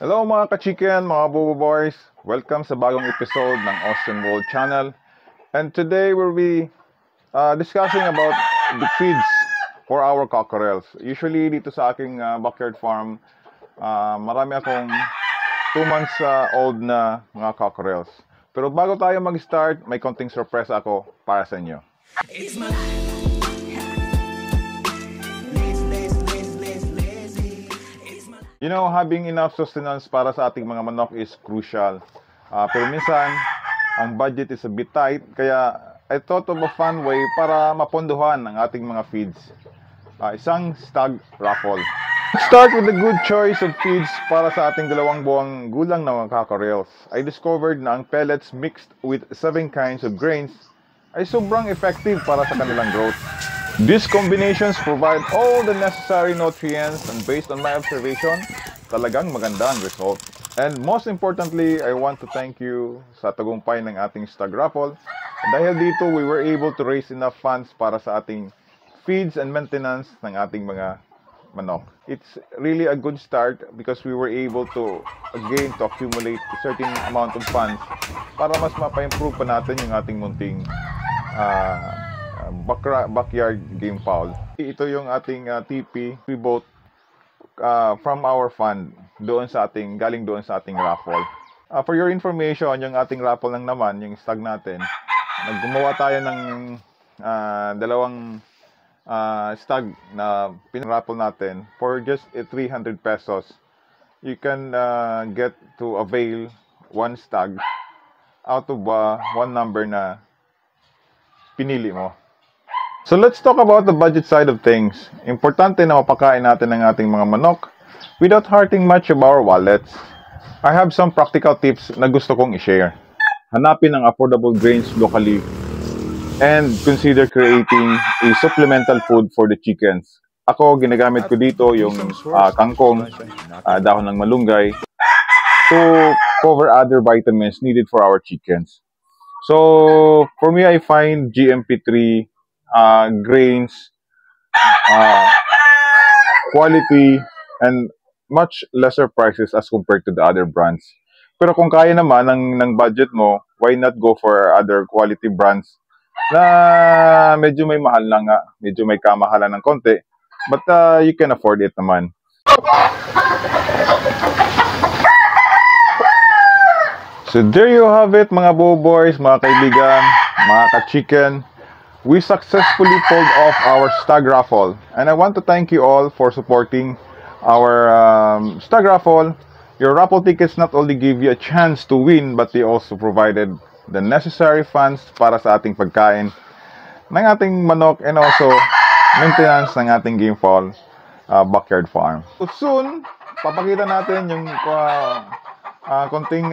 Hello mga ka-chicken, mga Bobo Boys! Welcome sa bagong episode ng Austin World Channel. And today we'll be discussing about the feeds for our cockerels. Usually dito sa aking backyard farm, marami akong 2 months old na mga cockerels. Pero bago tayo mag-start, may konting surprise ako para sa inyo. It's my life. You know, having enough sustenance para sa ating mga manok is crucial. Pero minsan, ang budget is a bit tight, kaya I thought of a fun way para mapondohan ang ating mga feeds. Isang stag raffle. Start with a good choice of feeds para sa ating 2 buwang gulang na mga cockerels. I discovered na ang pellets mixed with 7 kinds of grains ay sobrang effective para sa kanilang growth. These combinations provide all the necessary nutrients, and based on my observation, talagang maganda ang result. And most importantly, I want to thank you sa tagumpay ng ating stag raffle. Dahil dito, we were able to raise enough funds para sa ating feeds and maintenance ng ating mga manok. It's really a good start because we were able to again to accumulate a certain amount of funds para mas mapa-improve pa natin yung ating munting backyard game fowl. Ito yung ating TP we bought from our fund galing doon sa ating raffle. For your information, yung ating raffle lang naman, yung stag natin, naggumawa tayo ng 2 stag na pinraffle natin for just 300 pesos. You can get to avail 1 stag out of 1 number na pinili mo. So let's talk about the budget side of things. Importante na mapakain natin ang ating mga manok without hurting much of our wallets. I have some practical tips na gusto kong i-share. Hanapin ang affordable grains locally and consider creating a supplemental food for the chickens. Ako, ginagamit ko dito yung kangkong, dahon ng malunggay to cover other vitamins needed for our chickens. So, for me, I find GMP3 grains, quality, and much lesser prices as compared to the other brands. Pero kung kaya naman ng budget mo, why not go for other quality brands na medyo may mahal lang nga, medyo may kamahalan ng konti, but you can afford it naman. So there you have it mga boys, mga kaibigan, mga ka-chicken. We successfully pulled off our stag raffle, and I want to thank you all for supporting our stag raffle. Your raffle tickets not only give you a chance to win, but they also provided the necessary funds para sa ating pagkain ng ating manok and also maintenance ng ating game fowl backyard farm. So soon, papakita natin yung konting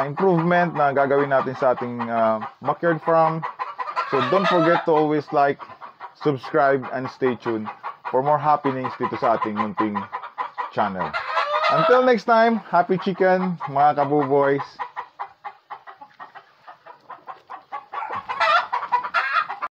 improvement na gagawin natin sa ating backyard farm. So don't forget to always like, subscribe, and stay tuned for more happenings dito sa ating munting channel. Until next time, happy chicken, mga kabuboys!